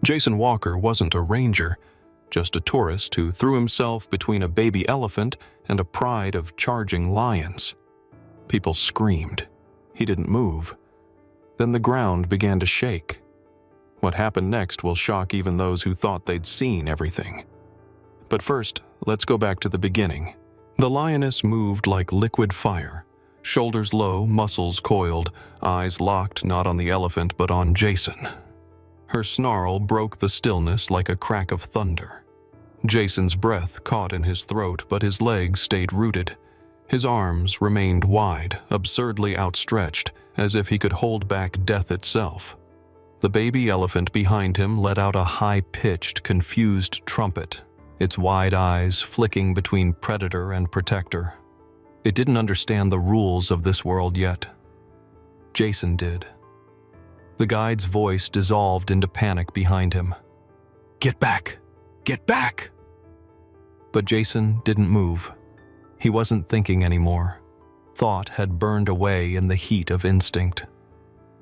Jason Walker wasn't a ranger, just a tourist who threw himself between a baby elephant and a pride of charging lions. People screamed. He didn't move. Then the ground began to shake. What happened next will shock even those who thought they'd seen everything. But first, let's go back to the beginning. The lioness moved like liquid fire, shoulders low, muscles coiled, eyes locked not on the elephant but on Jason. Her snarl broke the stillness like a crack of thunder. Jason's breath caught in his throat, but his legs stayed rooted. His arms remained wide, absurdly outstretched, as if he could hold back death itself. The baby elephant behind him let out a high-pitched, confused trumpet, its wide eyes flicking between predator and protector. It didn't understand the rules of this world yet. Jason did. The guide's voice dissolved into panic behind him. "Get back! Get back!" But Jason didn't move. He wasn't thinking anymore. Thought had burned away in the heat of instinct.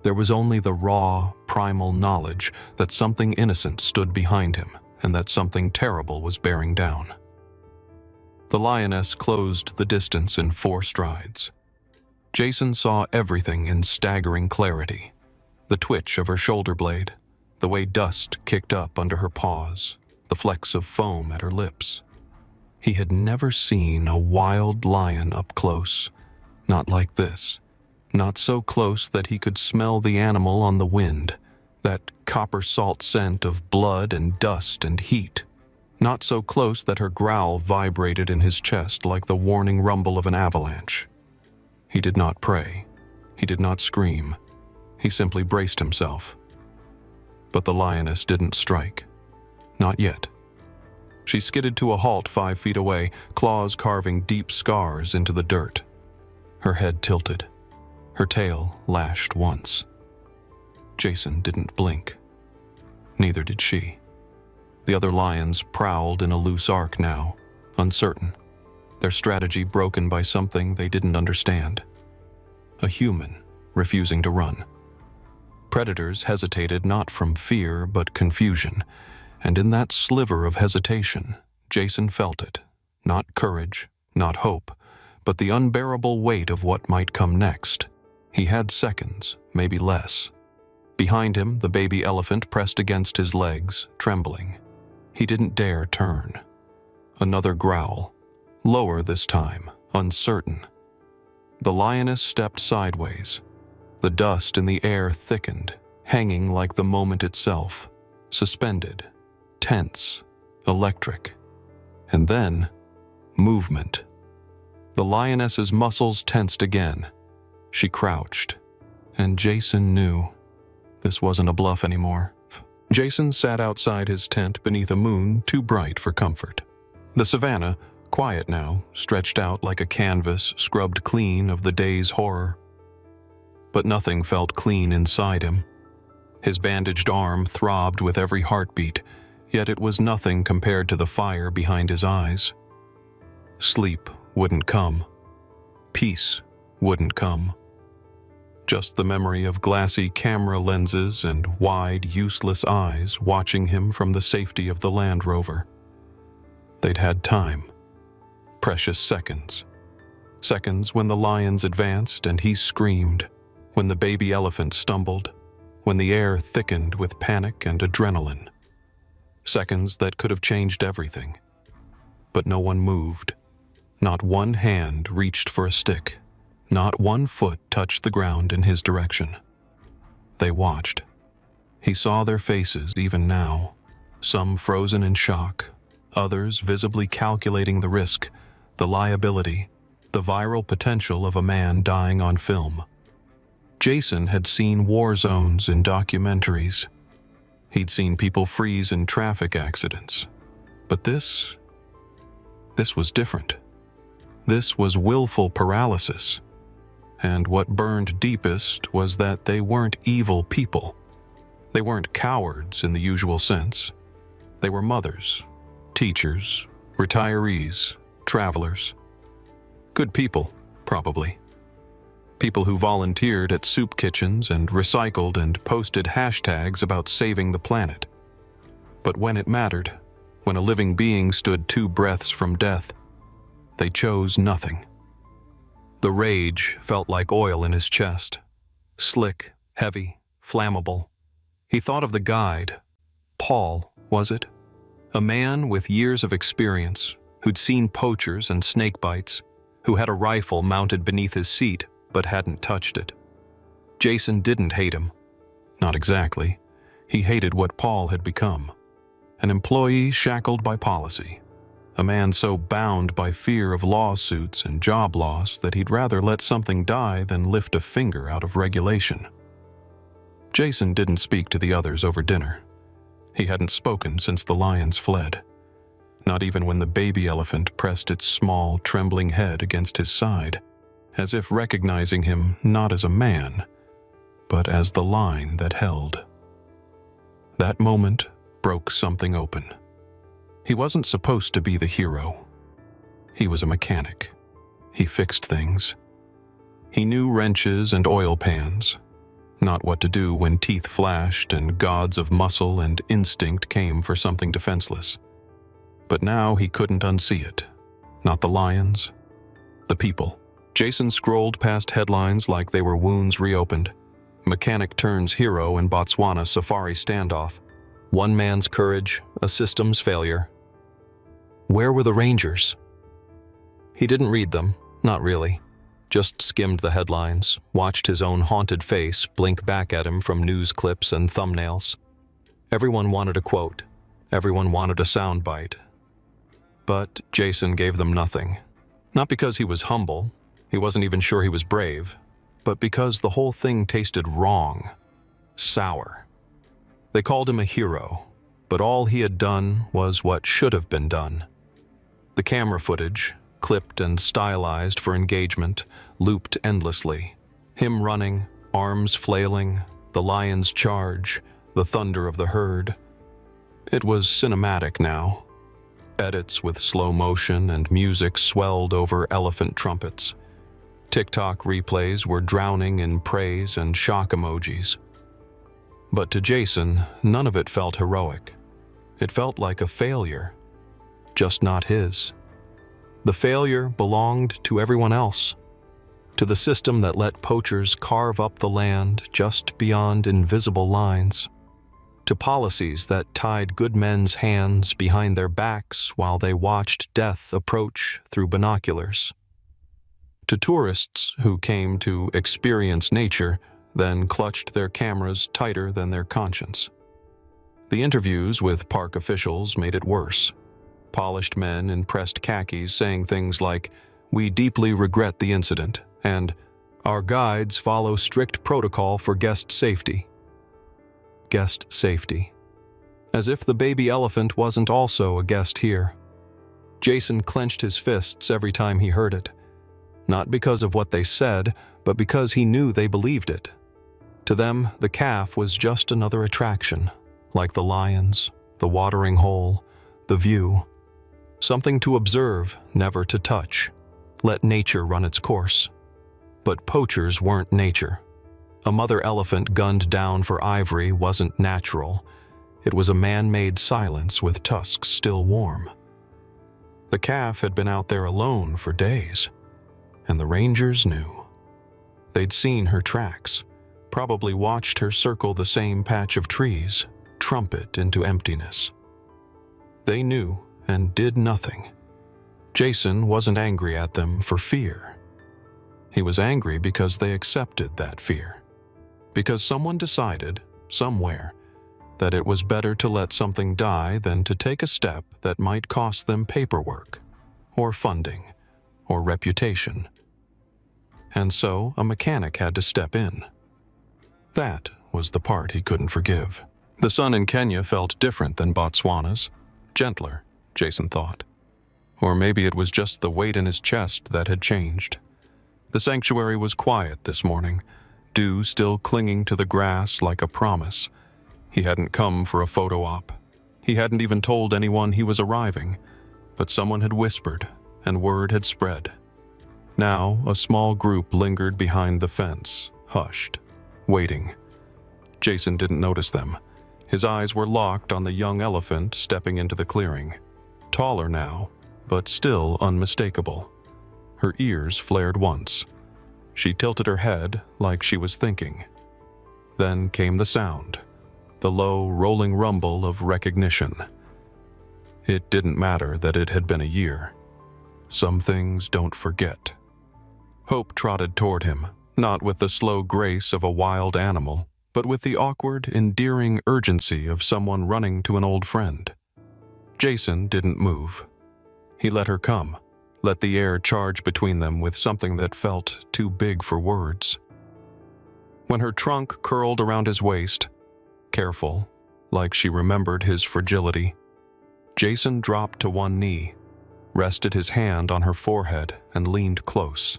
There was only the raw, primal knowledge that something innocent stood behind him and that something terrible was bearing down. The lioness closed the distance in 4 strides. Jason saw everything in staggering clarity. The twitch of her shoulder blade, the way dust kicked up under her paws, the flecks of foam at her lips. He had never seen a wild lion up close, not like this. Not so close that he could smell the animal on the wind, that copper salt scent of blood and dust and heat. Not so close that her growl vibrated in his chest like the warning rumble of an avalanche. He did not pray. He did not scream. He simply braced himself. But the lioness didn't strike. Not yet. She skidded to a halt 5 feet away, claws carving deep scars into the dirt. Her head tilted. Her tail lashed once. Jason didn't blink. Neither did she. The other lions prowled in a loose arc now, uncertain, their strategy broken by something they didn't understand. A human refusing to run. Predators hesitated not from fear but confusion, and in that sliver of hesitation, Jason felt it. Not courage, not hope, but the unbearable weight of what might come next. He had seconds, maybe less. Behind him, the baby elephant pressed against his legs, trembling. He didn't dare turn. Another growl, lower this time, uncertain. The lioness stepped sideways. The dust in the air thickened, hanging like the moment itself, suspended, tense, electric. And then, movement. The lioness's muscles tensed again. She crouched, and Jason knew this wasn't a bluff anymore. Jason sat outside his tent beneath a moon too bright for comfort. The savannah, quiet now, stretched out like a canvas scrubbed clean of the day's horror. But nothing felt clean inside him. His bandaged arm throbbed with every heartbeat, yet it was nothing compared to the fire behind his eyes. Sleep wouldn't come. Peace wouldn't come. Just the memory of glassy camera lenses and wide, useless eyes watching him from the safety of the Land Rover. They'd had time. Precious seconds. Seconds when the lions advanced and he screamed, when the baby elephant stumbled, when the air thickened with panic and adrenaline. Seconds that could have changed everything. But no one moved. Not one hand reached for a stick. Not one foot touched the ground in his direction. They watched. He saw their faces even now, some frozen in shock, others visibly calculating the risk, the liability, the viral potential of a man dying on film. Jason had seen war zones in documentaries. He'd seen people freeze in traffic accidents. But this was different. This was willful paralysis. And what burned deepest was that they weren't evil people. They weren't cowards in the usual sense. They were mothers, teachers, retirees, travelers. Good people, probably. People who volunteered at soup kitchens and recycled and posted hashtags about saving the planet. But when it mattered, when a living being stood 2 breaths from death, they chose nothing. The rage felt like oil in his chest. Slick, heavy, flammable. He thought of the guide. Paul, was it? A man with years of experience, who'd seen poachers and snake bites, who had a rifle mounted beneath his seat but hadn't touched it. Jason didn't hate him. Not exactly. He hated what Paul had become. An employee shackled by policy. A man so bound by fear of lawsuits and job loss that he'd rather let something die than lift a finger out of regulation. Jason didn't speak to the others over dinner. He hadn't spoken since the lions fled. Not even when the baby elephant pressed its small, trembling head against his side, as if recognizing him not as a man, but as the line that held. That moment broke something open. He wasn't supposed to be the hero. He was a mechanic. He fixed things. He knew wrenches and oil pans, not what to do when teeth flashed and gods of muscle and instinct came for something defenseless. But now he couldn't unsee it. Not the lions, the people. Jason scrolled past headlines like they were wounds reopened. Mechanic turns hero in Botswana safari standoff. One man's courage, a system's failure. Where were the Rangers? He didn't read them, not really. Just skimmed the headlines, watched his own haunted face blink back at him from news clips and thumbnails. Everyone wanted a quote. Everyone wanted a soundbite. But Jason gave them nothing. Not because he was humble, he wasn't even sure he was brave, but because the whole thing tasted wrong, sour. They called him a hero, but all he had done was what should have been done. The camera footage, clipped and stylized for engagement, looped endlessly. Him running, arms flailing, the lion's charge, the thunder of the herd. It was cinematic now. Edits with slow motion and music swelled over elephant trumpets. TikTok replays were drowning in praise and shock emojis. But to Jason, none of it felt heroic. It felt like a failure, just not his. The failure belonged to everyone else, to the system that let poachers carve up the land just beyond invisible lines, to policies that tied good men's hands behind their backs while they watched death approach through binoculars, to tourists who came to experience nature, then clutched their cameras tighter than their conscience. The interviews with park officials made it worse. Polished men in pressed khakis saying things like, "We deeply regret the incident," and "Our guides follow strict protocol for guest safety." Guest safety. As if the baby elephant wasn't also a guest here. Jason clenched his fists every time he heard it. Not because of what they said, but because he knew they believed it. To them, the calf was just another attraction, like the lions, the watering hole, the view. Something to observe, never to touch. Let nature run its course. But poachers weren't nature. A mother elephant gunned down for ivory wasn't natural. It was a man-made silence with tusks still warm. The calf had been out there alone for days, and the rangers knew. They'd seen her tracks, probably watched her circle the same patch of trees, trumpet into emptiness. They knew and did nothing. Jason wasn't angry at them for fear. He was angry because they accepted that fear. Because someone decided, somewhere, that it was better to let something die than to take a step that might cost them paperwork, or funding, or reputation. And so a mechanic had to step in. That was the part he couldn't forgive. The sun in Kenya felt different than Botswana's, gentler, Jason thought. Or maybe it was just the weight in his chest that had changed. The sanctuary was quiet this morning, dew still clinging to the grass like a promise. He hadn't come for a photo op. He hadn't even told anyone he was arriving, but someone had whispered, and word had spread. Now, a small group lingered behind the fence, hushed, waiting. Jason didn't notice them, His eyes were locked on the young elephant stepping into the clearing. Taller now, but still unmistakable. Her ears flared once. She tilted her head like she was thinking. Then came the sound, the low, rolling rumble of recognition. It didn't matter that it had been a year. Some things don't forget. Hope trotted toward him, not with the slow grace of a wild animal, but with the awkward, endearing urgency of someone running to an old friend. Jason didn't move. He let her come, let the air charge between them with something that felt too big for words. When her trunk curled around his waist, careful, like she remembered his fragility, Jason dropped to one knee, rested his hand on her forehead, and leaned close.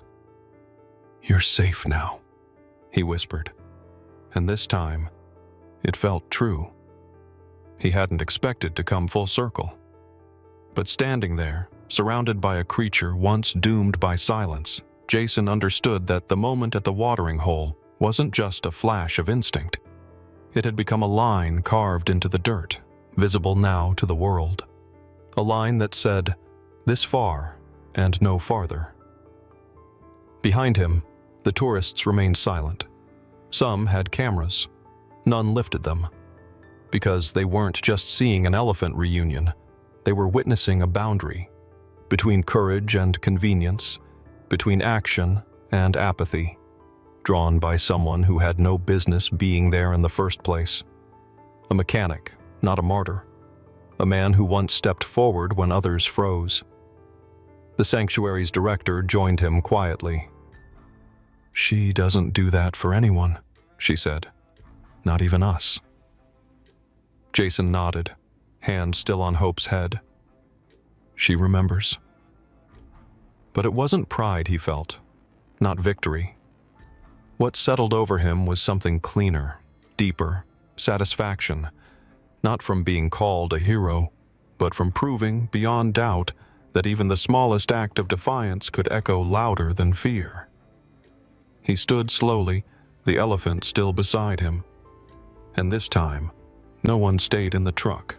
"You're safe now," he whispered. And this time, it felt true. He hadn't expected to come full circle. But standing there, surrounded by a creature once doomed by silence, Jason understood that the moment at the watering hole wasn't just a flash of instinct. It had become a line carved into the dirt, visible now to the world. A line that said, "This far and no farther." Behind him, the tourists remained silent. Some had cameras. None lifted them. Because they weren't just seeing an elephant reunion, they were witnessing a boundary between courage and convenience, between action and apathy, drawn by someone who had no business being there in the first place. A mechanic, not a martyr. A man who once stepped forward when others froze. The sanctuary's director joined him quietly. "She doesn't do that for anyone," she said. "Not even us." Jason nodded, hand still on Hope's head. She remembers. But it wasn't pride he felt, not victory. What settled over him was something cleaner, deeper, satisfaction, not from being called a hero, but from proving, beyond doubt, that even the smallest act of defiance could echo louder than fear. He stood slowly, the elephant still beside him. And this time, no one stayed in the truck.